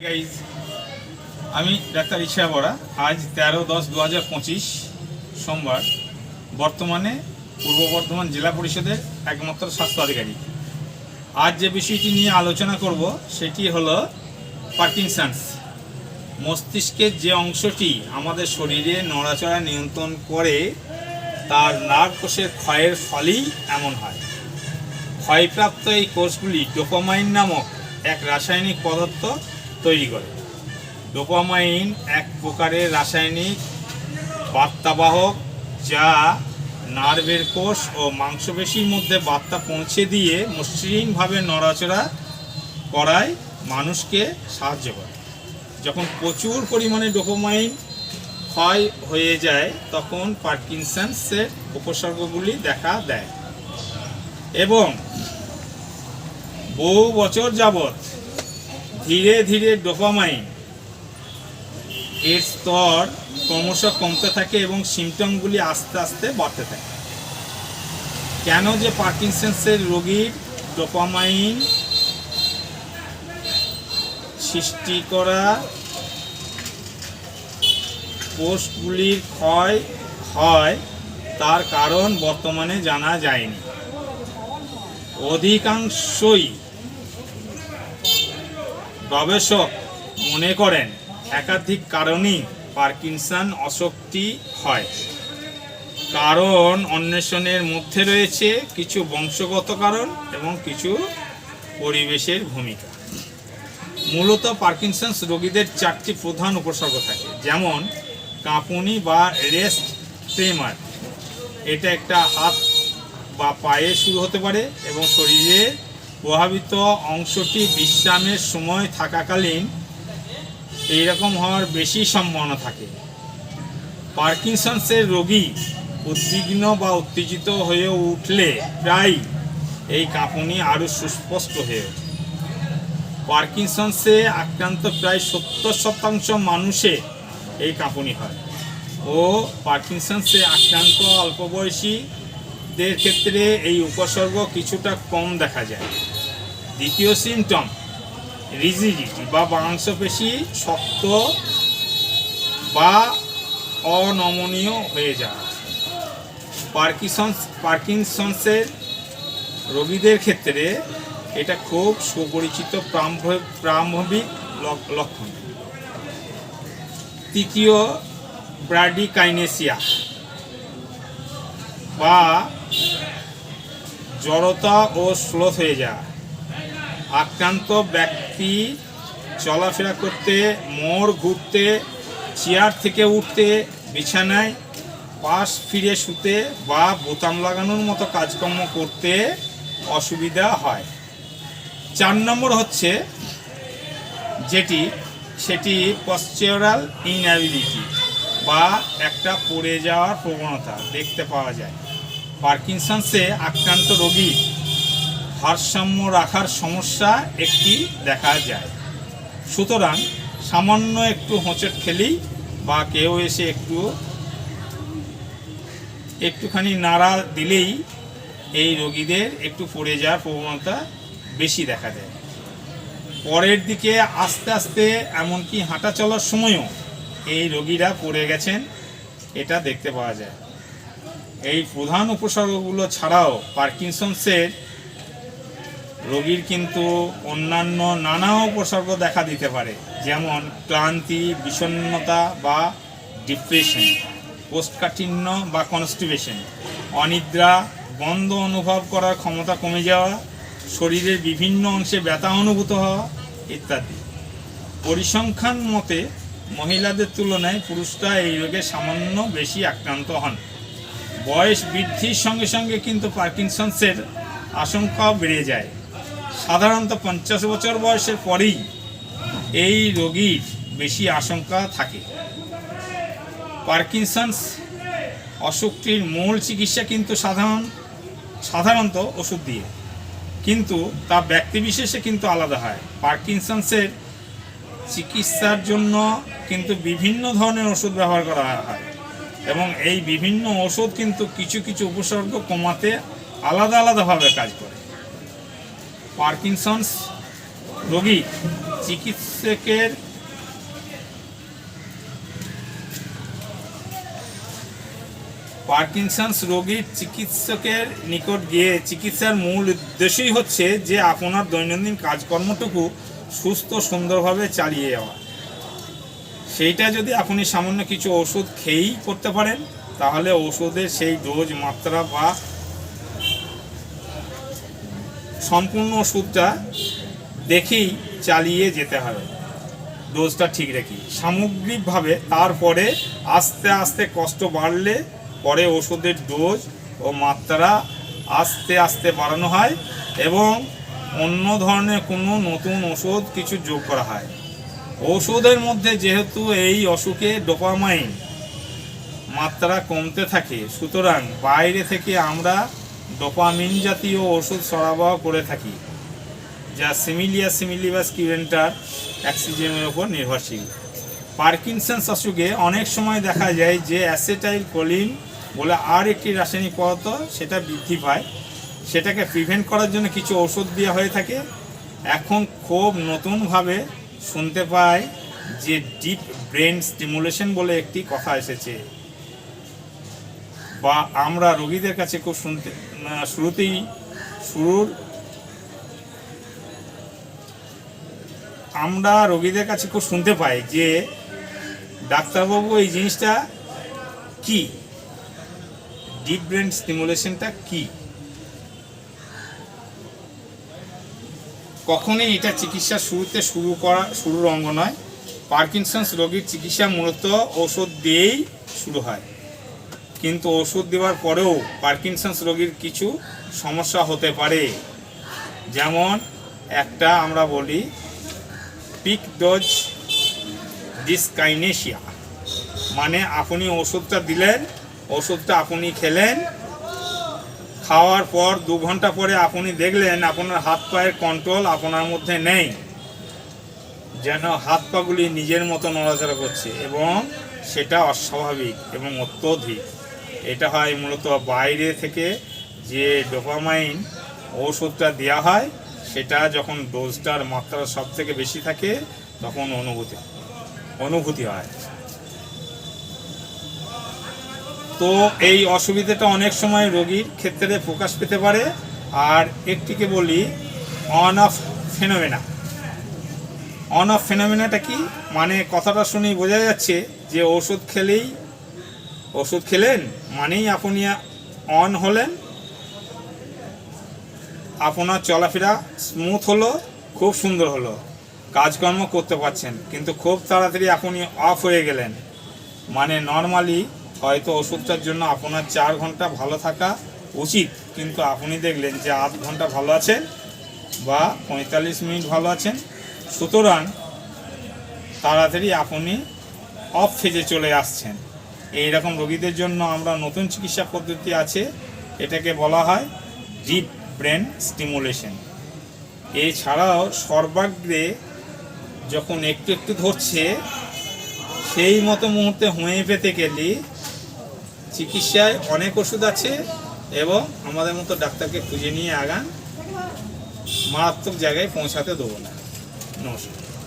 Guys, আমি doctor ইচ্ছা বড়া। আজ 13/10/2025 সোমবার। বর্তমানে পূর্ব বর্ধমান জেলা পরিষদের একমাত্র স্বাস্থ্য আধিকারিক। আজ যে বিষয়টি নিয়ে আলোচনা করব সেটি হলো পার্কিনসন্স। মস্তিষ্কের যে অংশটি আমাদের শরীরে নড়াচড়া নিয়ন্ত্রণ করে তার নার্ভ কোষের ক্ষয়ের ফলেই এমন হয়। ক্ষয়প্রাপ্ত এই কোষগুলি ডোপামাইন নামক এক রাসায়নিক পদার্থ তৈরি করে। ডোপামাইন এক প্রকারের রাসায়নিক বার্তাবাহক যা নার্ভের কোষ ও মাংসপেশির মধ্যে বার্তা পৌঁছে দিয়ে মসৃণভাবে নড়াচড়া করায় মানুষকে সাহায্য করে। যখন প্রচুর পরিমাণে ডোপামাইন ক্ষয় হয়ে যায় তখন পার্কিনসন্সের উপসর্গগুলি দেখা দেয় এবং বহু বছর যাবৎ ধীরে ধীরে ডোপামাইন এর স্তর ক্রমশ কমতে থাকে এবং সিমটমগুলি আস্তে আস্তে বাড়তে থাকে। কেন যে পার্কিনসন্সের রোগীর ডোপামাইন সৃষ্টি করা কোষগুলির ক্ষয় হয় তার কারণ বর্তমানে জানা যায়নি। অধিকাংশই গবেষক মনে করেন একাধিক কারণেই পার্কিনসন অশক্তি হয়। কারণ অন্বেষণের মধ্যে রয়েছে কিছু বংশগত কারণ এবং কিছু পরিবেশের ভূমিকা। মূলত পার্কিনসন্স রোগীদের 4টি প্রধান উপসর্গ থাকে, যেমন কাঁপুনি বা রেস্ট ট্রেমার। এটা একটা হাত বা পায়ে শুরু হতে পারে এবং শরীরের প্রভাবিত অংশটি বিশ্রামের সময় থাকাকালীন এইরকম হওয়ার বেশি সম্ভাবনা থাকে। পার্কিনসন্সের রোগী উদ্বিগ্ন বা উত্তেজিত হয়ে উঠলে প্রায় এই কাঁপুনি আরও সুস্পষ্ট হয়ে ওঠে। পার্কিনসন্সে আক্রান্ত প্রায় 70% মানুষে এই কাঁপুনি হয় ও পার্কিনসন্সে আক্রান্ত অল্প বয়সীদের ক্ষেত্রে এই উপসর্গ কিছুটা কম দেখা যায়। দ্বিতীয় সিমটম রিজিডিটি বা মাংসপেশি শক্ত বা অনমনীয় হয়ে যায়। পার্কিনসন্সের রোগীদের ক্ষেত্রে এটা খুব সুপরিচিত প্রারম্ভিক লক্ষণ। তৃতীয় ব্র্যাডিকাইনেসিয়া বা জড়তা ও স্লোথ হয়ে যায়। আক্রান্ত ব্যক্তি চলাফেরা করতে, মোড় ঘুরতে, চেয়ার থেকে উঠতে, বিছানায় পাশ ফিরে শুতে বা বোতাম লাগানোর মতো কাজকর্ম করতে অসুবিধা হয়। 4 নম্বর হচ্ছে সেটি পশ্চারাল ইনঅ্যাবিলিটি বা একটা পড়ে যাওয়ার প্রবণতা দেখতে পাওয়া যায়। পার্কিনসন্সে আক্রান্ত রোগীর ভারসাম্য রাখার সমস্যা একটি দেখা যায়। সুতরাং সামান্য একটু হোঁচট খেলেই বা কেউ এসে একটুখানি নাড়া দিলেই এই রোগীদের একটু পড়ে যাওয়ার প্রবণতা বেশি দেখা যায়। পরের দিকে আস্তে আস্তে এমনকি হাঁটা চলার সময়ও এই রোগীরা পড়ে গেছেন, এটা দেখতে পাওয়া যায়। এই প্রধান উপসর্গগুলো ছাড়াও পার্কিনসন্সের রোগীর কিন্তু অন্যান্য নানা উপসর্গ দেখা দিতে পারে, যেমন ক্লান্তি, বিষণ্ণতা বা ডিপ্রেশন, কোষ্ঠকাঠিন্য বা কনস্টিপেশন, অনিদ্রা, গন্ধ অনুভব করার ক্ষমতা কমে যাওয়া, শরীরের বিভিন্ন অংশে ব্যথা অনুভূত হওয়া ইত্যাদি। পরিসংখ্যান মতে মহিলাদের তুলনায় পুরুষরা এই রোগে সামান্য বেশি আক্রান্ত হন। বয়স বৃদ্ধির সঙ্গে সঙ্গে কিন্তু পার্কিনসন্সের আশঙ্কাও বেড়ে যায়। সাধারণত 50 বছর বয়সের পরেই এই রোগীর বেশি আশঙ্কা থাকে। পার্কিনসন্স অসুখটির মূল চিকিৎসা কিন্তু সাধারণত ওষুধ দিয়ে, কিন্তু তা ব্যক্তিবিশেষে কিন্তু আলাদা হয়। পার্কিনসন্সের চিকিৎসার জন্য কিন্তু বিভিন্ন ধরনের ওষুধ ব্যবহার করা হয় এবং এই বিভিন্ন ওষুধ কিন্তু কিছু কিছু উপসর্গ কমাতে আলাদাভাবে কাজ করে। পার্কিনসন্স রোগী চিকিৎসকের পার্কিনসন্স রোগীর চিকিৎসকের নিকট গিয়ে চিকিৎসার মূল উদ্দেশ্যই হচ্ছে যে আপনার দৈনন্দিন কাজকর্মটুকু সুস্থ সুন্দরভাবে চালিয়ে যাওয়া। সেইটা যদি আপনি সামান্য কিছু ওষুধ খেয়েই করতে পারেন, তাহলে ওষুধের সেই ডোজ মাত্রা বা সম্পূর্ণ ওষুধটা দেখেই চালিয়ে যেতে হবে, ডোজটা ঠিক রেখে সামগ্রিকভাবে। তারপরে আস্তে আস্তে কষ্ট বাড়লে পরে ওষুধের ডোজ ও মাত্রা আস্তে আস্তে বাড়ানো হয় এবং অন্য ধরনের কোনো নতুন ওষুধ কিছু যোগ করা হয়। ওষুধের মধ্যে যেহেতু এই অসুখে ডোপামাইন মাত্রা কমতে থাকে, সুতরাং বাইরে থেকে আমরা ডোপামিন জাতীয় ওষুধ সরবরাহ করে থাকি, যা সিমিলিয়াস কিউরেন্টার অ্যাক্সিজেনের উপর নির্ভরশীল। পার্কিনসন্স অসুখে অনেক সময় দেখা যায় যে অ্যাসেটাইল কোলিন বলে আর একটি রাসায়নিক পদার্থ সেটা বৃদ্ধি পায়। সেটাকে প্রিভেন্ট করার জন্য কিছু ওষুধ দেওয়া হয়ে থাকে। এখন খুব নতুনভাবে শুনতে পাই যে ডিপ ব্রেন স্টিমুলেশন বলে একটি কথা এসেছে, বা আমরা রোগীদের কাছে খুব শুনতে পাই যে ডাক্তারবাবু এই জিনিসটা কি, ডিপ ব্রেন স্টিমুলেশনটা কি। কখনই এটা চিকিৎসা শুরুতে শুরুর অঙ্গ নয়। পার্কিনসন্স রোগীর চিকিৎসা মূলত ওষুধ দিয়েই শুরু হয়, কিন্তু ওষুধ দেওয়ার পরেও পার্কিনসন্স রোগীর কিছু সমস্যা হতে পারে। যেমন একটা আমরা বলি পিক ডোজ ডিসকাইনেশিয়া, মানে আপনি ওষুধটা দিলেন, ওষুধটা আপনি খেলেন, খাওয়ার পর 2 ঘন্টা পরে আপনি দেখলেন আপনার হাত পায়ের কন্ট্রোল আপনার মধ্যে নেই, যেন হাত পাগুলি নিজের মতো নড়াচড়া করছে এবং সেটা অস্বাভাবিক এবং অত্যধিক। এটা হয় মূলত বাইরে থেকে যে ডোপামাইন ওষুধটা দেওয়া হয়, সেটা যখন ডোজটার মাত্রা সব থেকে বেশি থাকে তখন অনুভূতি হয়। তো এই অসুবিধাটা অনেক সময় রোগীর ক্ষেত্রে প্রকাশ পেতে পারে। আর একটিকে বলি on off phenomena. On off ফেনোমেনাটা কি, মানে কথাটা শুনেই বোঝা যাচ্ছে যে ওষুধ খেলেন মানেই আপনি অন হলেন, আপনার চলাফেরা স্মুথ হলো, খুব সুন্দর হলো, কাজকর্ম করতে পারছেন, কিন্তু খুব তাড়াতাড়ি আপনি অফ হয়ে গেলেন। মানে নর্মালি হয়তো ওষুধটার জন্য আপনার 4 ঘন্টা ভালো থাকা উচিত, কিন্তু আপনি দেখলেন যে 8 ঘন্টা ভালো আছেন বা 45 মিনিট ভালো আছেন, সুতরাং তাড়াতাড়ি আপনি অফ ফেজে চলে আসছেন। এই রকম রোগীদের জন্য আমরা নতুন চিকিৎসা পদ্ধতি আছে, এটাকে বলা হয় ডিপ ব্রেন স্টিমুলেশন। এছাড়াও সর্বাগ্রে যখন একটু একটু ধরছে সেই মতো মুহূর্তে পেতে গেলে চিকিৎসায় অনেক ওষুধ আছে এবং আমাদের মতো ডাক্তারকে খুঁজে নিয়ে আগান, মারাত্মক জায়গায় পৌঁছাতে দেবো না। নমস্কার।